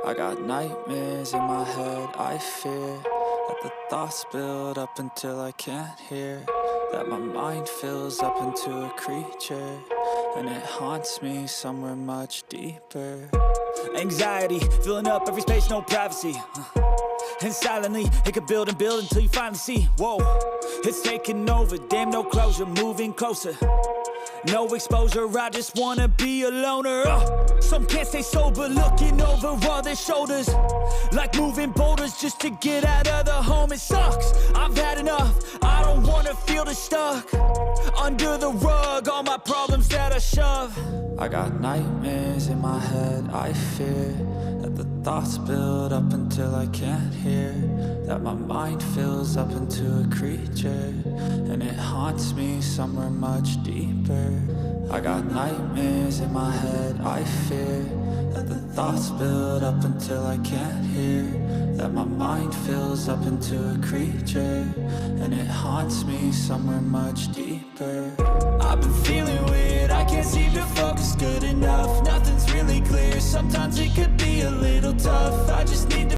I got nightmares in my head, I fear that the thoughts build up until I can't hear, that my mind fills up into a creature, and it haunts me somewhere much deeper. Anxiety, filling up every space, no privacy. And silently, it could build and build until you finally see, whoa, it's taking over, damn no closure, moving closer. No exposure, I just wanna be a loner. Some can't stay sober, looking over all their shoulders, like moving boulders just to get out of the home. It sucks, I've had enough, I don't wanna feel the stuck under the rug, all my problems that I shove. I got nightmares in my head, I fear that the thoughts build up until I can't hear, that my mind fills up into a creature, and it haunts me somewhere much deeper. I got nightmares in my head, I fear that the thoughts build up until I can't hear, that my mind fills up into a creature, and it haunts me somewhere much deeper. I've been feeling weird, I can't seem to focus good enough, nothing's really clear, sometimes it could be a little tough, I just need to